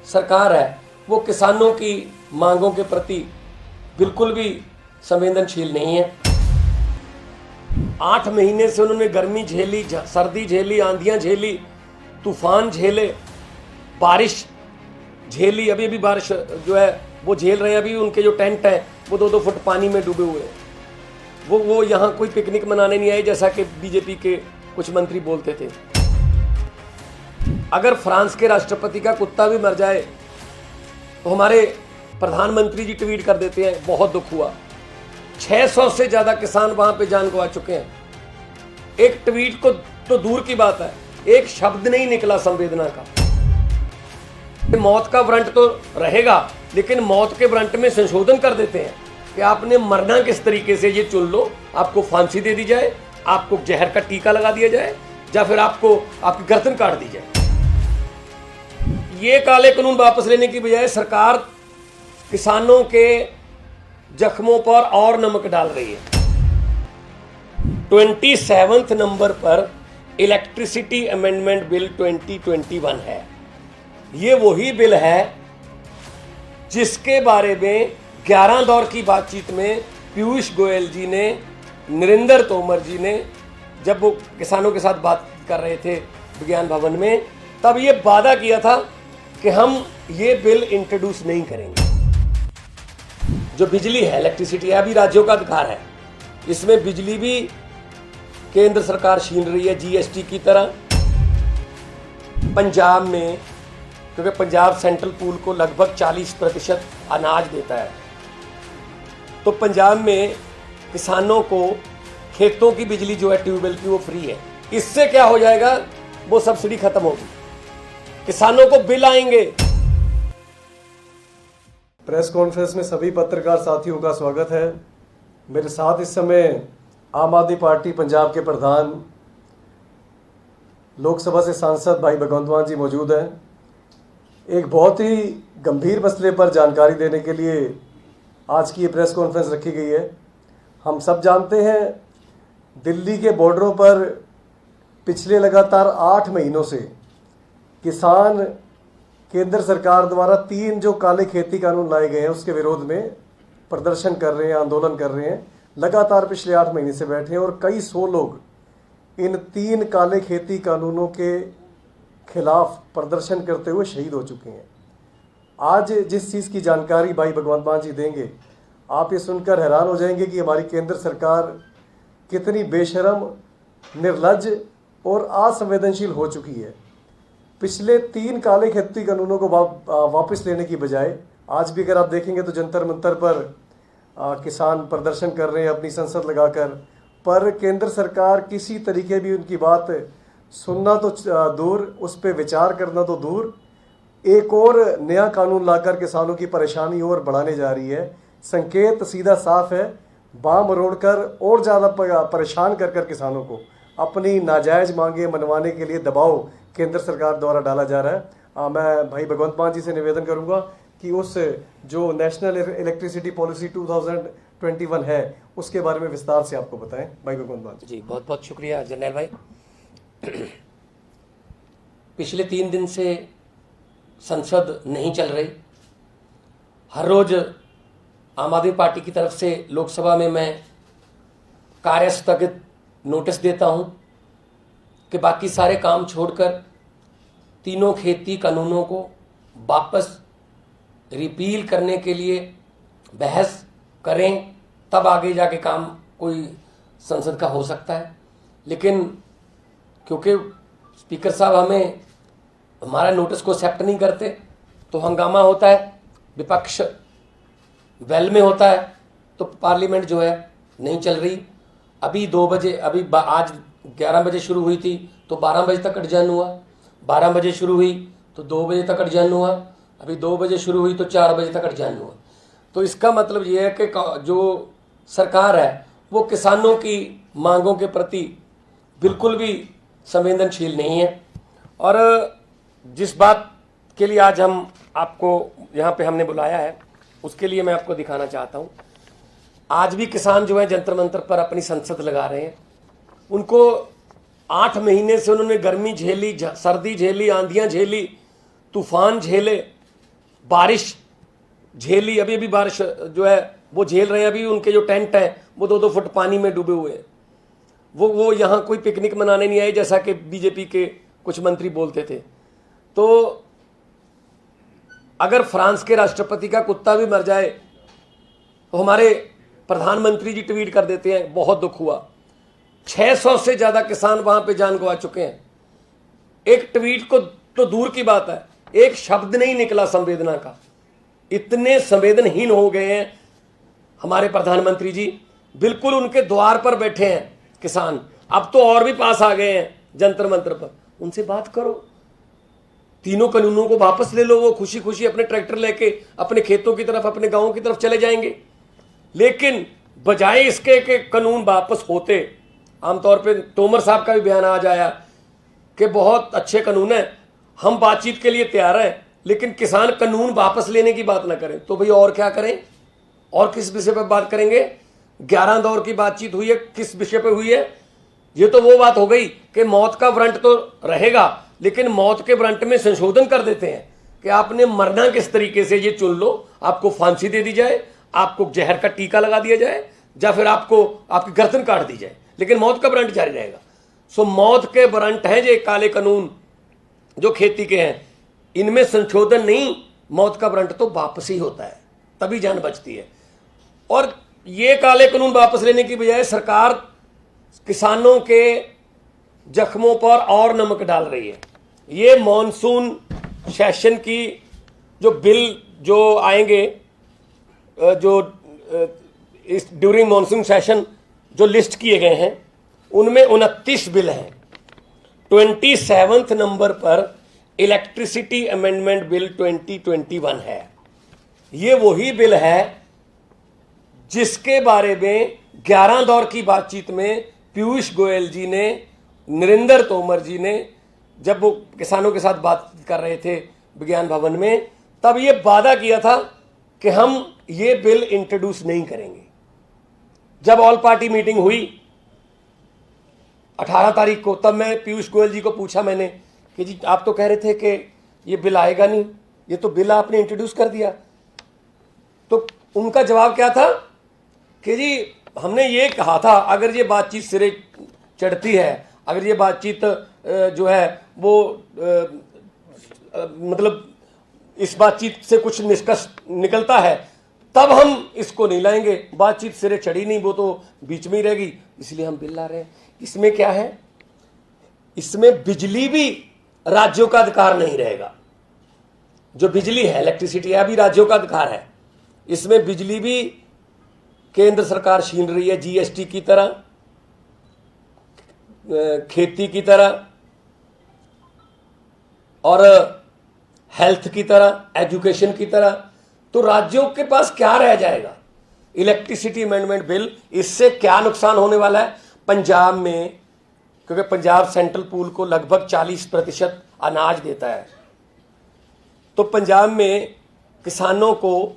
सरकार है वो किसानों की मांगों के प्रति बिल्कुल भी संवेदनशील नहीं है। 8 महीने से उन्होंने गर्मी झेली, सर्दी झेली, आंधियां झेली, तूफान झेले, बारिश झेली। अभी अभी बारिश जो है वो झेल रहे हैं। अभी उनके जो टेंट हैं वो 2-2 फुट पानी में डूबे हुए हैं। वो यहाँ कोई पिकनिक मनाने नहीं आए जैसा कि बीजेपी के कुछ मंत्री बोलते थे। अगर फ्रांस के राष्ट्रपति का कुत्ता भी मर जाए तो हमारे प्रधानमंत्री जी ट्वीट कर देते हैं बहुत दुख हुआ। 600 से ज्यादा किसान वहां पे जान गंवा चुके हैं। एक ट्वीट को तो दूर की बात है, एक शब्द नहीं निकला संवेदना का। मौत का व्रंट तो रहेगा, लेकिन मौत के व्रंट में संशोधन कर देते हैं कि आपने मरना किस तरीके से ये चुन लो। आपको फांसी दे दी जाए, आपको जहर का टीका लगा दिया जाए, या फिर आपको आपकी गर्दन काट दी जाए। ये काले कानून वापस लेने की बजाय सरकार किसानों के जख्मों पर और नमक डाल रही है। 27वें नंबर पर इलेक्ट्रिसिटी अमेंडमेंट बिल 2021 है। ये वही बिल है जिसके बारे में 11 दौर की बातचीत में पीयूष गोयल जी ने, नरेंद्र तोमर जी ने, जब वो किसानों के साथ बात कर रहे थे विज्ञान भवन में, तब ये वादा किया था कि हम ये बिल इंट्रोड्यूस नहीं करेंगे। जो बिजली है, इलेक्ट्रिसिटी है, अभी राज्यों का अधिकार है। इसमें बिजली भी केंद्र सरकार छीन रही है जीएसटी की तरह। पंजाब में, क्योंकि पंजाब सेंट्रल पूल को लगभग 40% अनाज देता है, तो पंजाब में किसानों को खेतों की बिजली जो है ट्यूबवेल की वो फ्री है। इससे क्या हो जाएगा, वो सब्सिडी खत्म होगी, किसानों को बिल आएंगे। प्रेस कॉन्फ्रेंस में सभी पत्रकार साथियों का स्वागत है। मेरे साथ इस समय आम आदमी पार्टी पंजाब के प्रधान, लोकसभा से सांसद भाई भगवंत मान जी मौजूद हैं। एक बहुत ही गंभीर मसले पर जानकारी देने के लिए आज की ये प्रेस कॉन्फ्रेंस रखी गई है। हम सब जानते हैं दिल्ली के बॉर्डरों पर पिछले लगातार 8 महीनों से किसान केंद्र सरकार द्वारा 3 जो काले खेती कानून लाए गए हैं उसके विरोध में प्रदर्शन कर रहे हैं, आंदोलन कर रहे हैं। लगातार पिछले 8 महीने से बैठे हैं और कई 100 लोग इन 3 काले खेती कानूनों के खिलाफ प्रदर्शन करते हुए शहीद हो चुके हैं। आज जिस चीज़ की जानकारी भाई भगवंत मान जी देंगे, आप ये सुनकर हैरान हो जाएंगे कि हमारी केंद्र सरकार कितनी बेशर्म, निर्लज्ज और असंवेदनशील हो चुकी है। पिछले 3 काले खेती कानूनों को वापस लेने की बजाय आज भी अगर आप देखेंगे तो जंतर मंतर पर किसान प्रदर्शन कर रहे हैं अपनी संसद लगाकर, पर केंद्र सरकार किसी तरीके भी उनकी बात सुनना तो दूर, उस पर विचार करना तो दूर, एक और नया कानून लाकर किसानों की परेशानी और बढ़ाने जा रही है। संकेत सीधा साफ है, बाम रोड़कर और ज़्यादा परेशान कर किसानों को अपनी नाजायज़ मांगे मनवाने के लिए दबाव केंद्र सरकार द्वारा डाला जा रहा है। मैं भाई भगवंत मान जी से निवेदन करूंगा कि उस जो नेशनल इलेक्ट्रिसिटी पॉलिसी 2021 है उसके बारे में विस्तार से आपको बताएं भाई भगवंत मान जी। बहुत बहुत शुक्रिया जर्नैल भाई। पिछले 3 दिन से संसद नहीं चल रही। हर रोज आम आदमी पार्टी की तरफ से लोकसभा में मैं कार्य स्थगित नोटिस देता हूं कि बाकी सारे काम छोड़कर 3 खेती कानूनों को वापस रिपील करने के लिए बहस करें, तब आगे जाके काम कोई संसद का हो सकता है। लेकिन क्योंकि स्पीकर साहब हमारा नोटिस को एक्सेप्ट नहीं करते तो हंगामा होता है, विपक्ष वेल में होता है, तो पार्लियामेंट जो है नहीं चल रही। अभी 2 बजे, अभी आज 11 बजे शुरू हुई थी तो 12 बजे तक अडजर्न हुआ, 12 बजे शुरू हुई तो 2 बजे तक अडजर्न हुआ, अभी 2 बजे शुरू हुई तो 4 बजे तक अडजर्न हुआ। तो इसका मतलब ये है कि जो सरकार है वो किसानों की मांगों के प्रति बिल्कुल भी संवेदनशील नहीं है। और जिस बात के लिए आज हम आपको यहाँ पे हमने बुलाया है उसके लिए मैं आपको दिखाना चाहता हूँ। आज भी किसान जो है जंतर मंतर पर अपनी संसद लगा रहे हैं। उनको 8 महीने से उन्होंने गर्मी झेली, सर्दी झेली, आंधियां झेली, तूफान झेले, बारिश झेली, अभी अभी बारिश जो है वो झेल रहे हैं। अभी उनके जो टेंट हैं वो 2-2 फुट पानी में डूबे हुए हैं। वो यहाँ कोई पिकनिक मनाने नहीं आए, जैसा कि बीजेपी के कुछ मंत्री बोलते थे। तो अगर फ्रांस के राष्ट्रपति का कुत्ता भी मर जाए तो हमारे प्रधानमंत्री जी ट्वीट कर देते हैं, बहुत दुख हुआ। 600 से ज्यादा किसान वहां पे जान गंवा चुके हैं। एक ट्वीट को तो दूर की बात है, एक शब्द नहीं निकला संवेदना का। इतने संवेदनहीन हो गए हैं हमारे प्रधानमंत्री जी। बिल्कुल उनके द्वार पर बैठे हैं किसान। अब तो और भी पास आ गए हैं जंतर मंतर पर। उनसे बात करो, तीनों कानूनों को वापस ले लो। वो खुशी खुशी अपने ट्रैक्टर लेके अपने खेतों की तरफ, अपने गांवों की तरफ चले जाएंगे। लेकिन बजाय इसके कि कानून वापस होते, आमतौर पे तोमर साहब का भी बयान आज आया कि बहुत अच्छे कानून है, हम बातचीत के लिए तैयार हैं, लेकिन किसान कानून वापस लेने की बात ना करें। तो भाई और क्या करें? और किस विषय पर बात करेंगे? 11 दौर की बातचीत हुई है, किस विषय पर हुई है? ये तो वो बात हो गई कि मौत का वारंट तो रहेगा, लेकिन मौत के वारंट में संशोधन कर देते हैं कि आपने मरना किस तरीके से ये चुन लो। आपको फांसी दे दी जाए, आपको जहर का टीका लगा दिया जाए, या फिर आपको आपकी गर्दन काट दी जाए, लेकिन मौत का वारंट जारी रहेगा। सो मौत के वारंट हैं जो काले कानून जो खेती के हैं, इनमें संशोधन नहीं, मौत का वारंट तो वापस ही होता है, तभी जान बचती है। और ये काले कानून वापस लेने की बजाय सरकार किसानों के जख्मों पर और नमक डाल रही है। ये मॉनसून सेशन की जो बिल जो आएंगे, जो इस ड्यूरिंग मॉनसून सेशन जो लिस्ट किए गए हैं, उनमें 29 बिल हैं। 27वें नंबर पर इलेक्ट्रिसिटी अमेंडमेंट बिल 2021 है। ये वही बिल है जिसके बारे में 11 दौर की बातचीत में पीयूष गोयल जी ने, नरेंद्र तोमर जी ने, जब वो किसानों के साथ बात कर रहे थे विज्ञान भवन में, तब ये वादा किया था कि हम ये बिल इंट्रोड्यूस नहीं करेंगे। जब ऑल पार्टी मीटिंग हुई 18 तारीख को, तब मैं पीयूष गोयल जी को पूछा मैंने कि जी आप तो कह रहे थे कि ये बिल आएगा नहीं, ये तो बिल आपने इंट्रोड्यूस कर दिया। तो उनका जवाब क्या था कि जी हमने ये कहा था अगर ये बातचीत सिरे चढ़ती है, अगर ये बातचीत जो है वो मतलब इस बातचीत से कुछ निष्कर्ष निकलता है, तब हम इसको नहीं लाएंगे। बातचीत सिरे चढ़ी नहीं, वो तो बीच में ही रहेगी, इसलिए हम बिल ला रहे हैं। इसमें क्या है? इसमें बिजली भी राज्यों का अधिकार नहीं रहेगा। जो बिजली है, इलेक्ट्रिसिटी है, अभी राज्यों का अधिकार है। इसमें बिजली भी केंद्र सरकार छीन रही है, जीएसटी की तरह, खेती की तरह और हेल्थ की तरह, एजुकेशन की तरह। तो राज्यों के पास क्या रह जाएगा? इलेक्ट्रिसिटी अमेंडमेंट बिल, इससे क्या नुकसान होने वाला है? पंजाब में, क्योंकि पंजाब सेंट्रल पूल को लगभग 40% अनाज देता है, तो पंजाब में किसानों को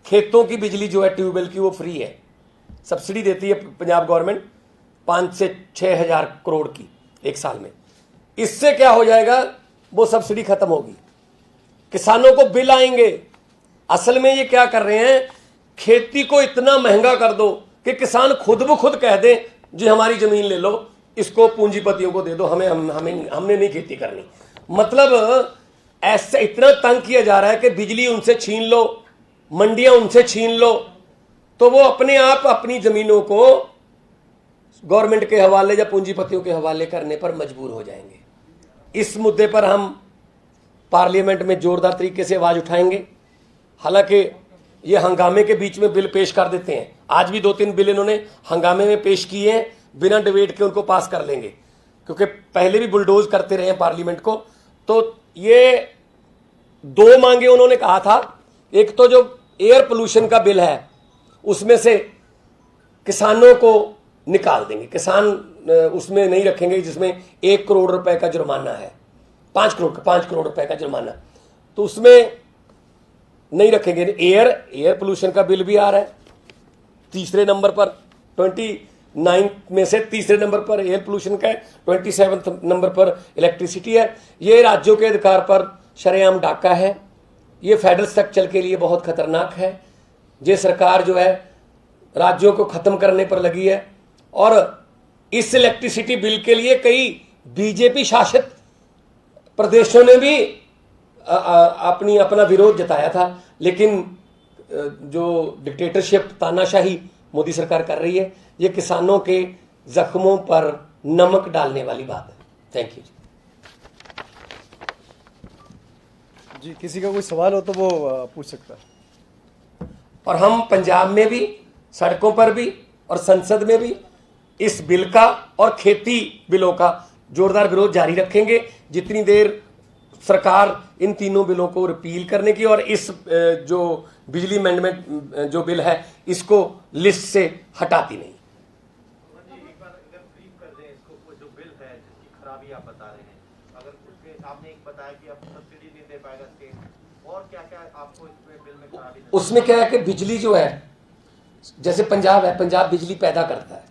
खेतों की बिजली जो है ट्यूबवेल की वो फ्री है, सब्सिडी देती है पंजाब गवर्नमेंट 5 से 6 हज़ार करोड़ की एक साल में। इससे क्या हो जाएगा? वो सब्सिडी खत्म होगी, किसानों को बिल आएंगे। असल में ये क्या कर रहे हैं? खेती को इतना महंगा कर दो कि किसान खुद ब खुद कह दे जी हमारी जमीन ले लो, इसको पूंजीपतियों को दे दो, हमने नहीं खेती करनी। मतलब ऐसे इतना तंग किया जा रहा है कि बिजली उनसे छीन लो, मंडियां उनसे छीन लो, तो वो अपने आप अपनी जमीनों को गवर्नमेंट के हवाले या पूंजीपतियों के हवाले करने पर मजबूर हो जाएंगे। इस मुद्दे पर हम पार्लियामेंट में जोरदार तरीके से आवाज उठाएंगे। हालांकि ये हंगामे के बीच में बिल पेश कर देते हैं, आज भी 2-3 बिल इन्होंने हंगामे में पेश किए हैं, बिना डिबेट के उनको पास कर लेंगे, क्योंकि पहले भी बुलडोज करते रहे हैं पार्लियामेंट को। तो ये 2 मांगे उन्होंने कहा था, एक तो जो एयर पोल्यूशन का बिल है उसमें से किसानों को निकाल देंगे, किसान उसमें नहीं रखेंगे जिसमें 1 करोड़ रुपए का जुर्माना है, 5 करोड़ रुपए का जुर्माना, तो उसमें नहीं रखेंगे। एयर पोल्यूशन का बिल भी आ रहा है तीसरे नंबर पर, 29 में से तीसरे नंबर पर एयर पोल्यूशन का है, 27 नंबर पर इलेक्ट्रिसिटी है। ये राज्यों के अधिकार पर शरेआम डाका है। ये फेडरल स्ट्रक्चर के लिए बहुत खतरनाक है। ये सरकार जो है राज्यों को खत्म करने पर लगी है और इस इलेक्ट्रिसिटी बिल के लिए कई बीजेपी शासित प्रदेशों ने भी अपना विरोध जताया था, लेकिन जो डिक्टेटरशिप तानाशाही मोदी सरकार कर रही है, ये किसानों के जख्मों पर नमक डालने वाली बात है। थैंक यू जी। किसी का कोई सवाल हो तो वो पूछ सकता है। और हम पंजाब में भी, सड़कों पर भी और संसद में भी इस बिल का और खेती बिलों का जोरदार विरोध जारी रखेंगे जितनी देर सरकार इन तीनों बिलों को रिपील करने की और इस जो बिजली अमेंडमेंट जो बिल है इसको लिस्ट से हटाती नहीं। एक बार अगर ब्रीफ कर दें इसको, जो बिल है जिसकी खराबी आप बता रहे हैं, अगर उसके आपने एक बताया कि अब सब्सिडी नहीं दे पाएगा स्टेट, और क्या क्या आपको इसमें बिल में खराबी? उसमें क्या है कि बिजली जो है, जैसे पंजाब है, पंजाब बिजली पैदा करता है,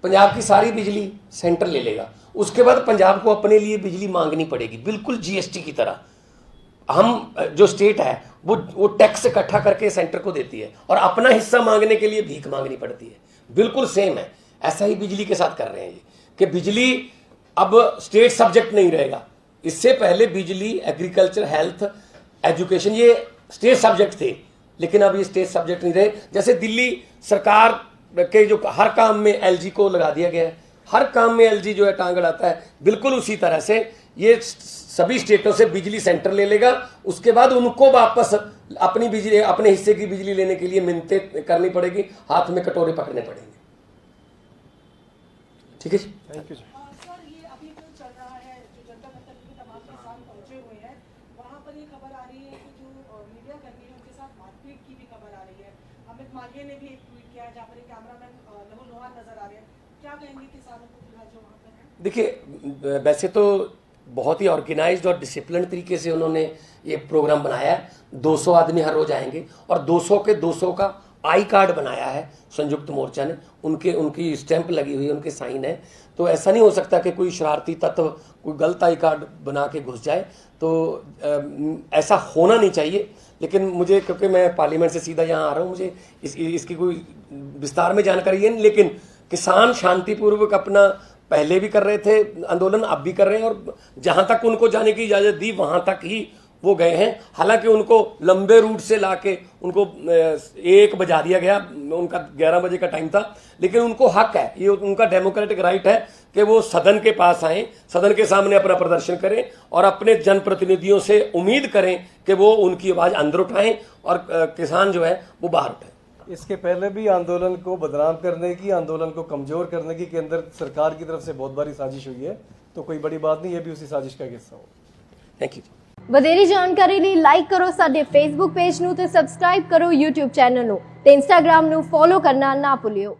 पंजाब की सारी बिजली सेंटर ले लेगा, उसके बाद पंजाब को अपने लिए बिजली मांगनी पड़ेगी, बिल्कुल जीएसटी की तरह। हम जो स्टेट है वो टैक्स इकट्ठा करके सेंटर को देती है और अपना हिस्सा मांगने के लिए भीख मांगनी पड़ती है। बिल्कुल सेम है, ऐसा ही बिजली के साथ कर रहे हैं ये, कि बिजली अब स्टेट सब्जेक्ट नहीं रहेगा। इससे पहले बिजली, एग्रीकल्चर, हेल्थ, एजुकेशन ये स्टेट सब्जेक्ट थे, लेकिन अब ये स्टेट सब्जेक्ट नहीं रहे। जैसे दिल्ली सरकार के जो हर काम में एलजी को लगा दिया गया है, हर काम में एलजी जो है टांग अड़ाता है, बिल्कुल उसी तरह से ये सभी स्टेटों से बिजली सेंटर ले लेगा। उसके बाद उनको वापस अपनी बिजली, अपने हिस्से की बिजली लेने के लिए मिन्नतें करनी पड़ेगी, हाथ में कटोरे पकड़ने पड़ेंगे। ठीक है जी, थैंक यू जी। सर, ये अभी जो चल रहा है, जो जनता दफ्तर में तमाम किसान पहुंचे हुए हैं, वहाँ पर ये खबर आ रही है कि जो मीडिया कर्मी है उनके साथ मारपीट की भी खबर आ रही है। अमित माघे ने भी एक ट्वीट किया है जहाँ पर एक कैमरामैन लहू लुहान नजर आ रहे हैं। क्या कहेंगे किसानों को फिलहाल जो वहाँ पर है? देखिए वैसे तो बहुत ही ऑर्गेनाइज्ड और डिसिप्लिन तरीके से उन्होंने ये प्रोग्राम बनाया है। 200 आदमी हर रोज आएंगे और 200 के 200 का आई कार्ड बनाया है संयुक्त मोर्चा ने, उनकी स्टैंप लगी हुई है, उनके साइन है। तो ऐसा नहीं हो सकता कि कोई शरारती तत्व कोई गलत आई कार्ड बना के घुस जाए, तो ऐसा होना नहीं चाहिए। लेकिन मुझे, क्योंकि मैं पार्लियामेंट से सीधा यहाँ आ रहा हूँ, मुझे इसकी कोई विस्तार में जानकारी है नहीं, लेकिन किसान शांतिपूर्वक अपना पहले भी कर रहे थे आंदोलन, अब भी कर रहे हैं और जहां तक उनको जाने की इजाजत दी वहां तक ही वो गए हैं। हालांकि उनको लंबे रूट से लाके उनको 1 बजा दिया गया, उनका 11 बजे का टाइम था, लेकिन उनको हक है, ये उनका डेमोक्रेटिक राइट है कि वो सदन के पास आए, सदन के सामने अपना प्रदर्शन करें और अपने जनप्रतिनिधियों से उम्मीद करें कि वो उनकी आवाज अंदर उठाएं और किसान जो है वो बाहर उठाएं। इसके पहले भी आंदोलन को बदनाम करने की, आंदोलन को कमजोर करने की केंद्र सरकार की तरफ से बहुत बारी साजिश हुई है, तो कोई बड़ी बात नहीं, ये भी उसी साजिश का हिस्सा हो। Thank you. ਵਧੇਰੀ ਜਾਣਕਾਰੀ ਲਈ ਲਾਈਕ ਕਰੋ ਸਾਡੇ ਫੇਸਬੁੱਕ ਪੇਜ ਨੂੰ ਤੇ ਸਬਸਕ੍ਰਾਈਬ ਕਰੋ YouTube ਚੈਨਲ ਨੂੰ ਤੇ Instagram ਨੂੰ ਫੋਲੋ ਕਰਨਾ ਨਾ ਭੁੱਲਿਓ।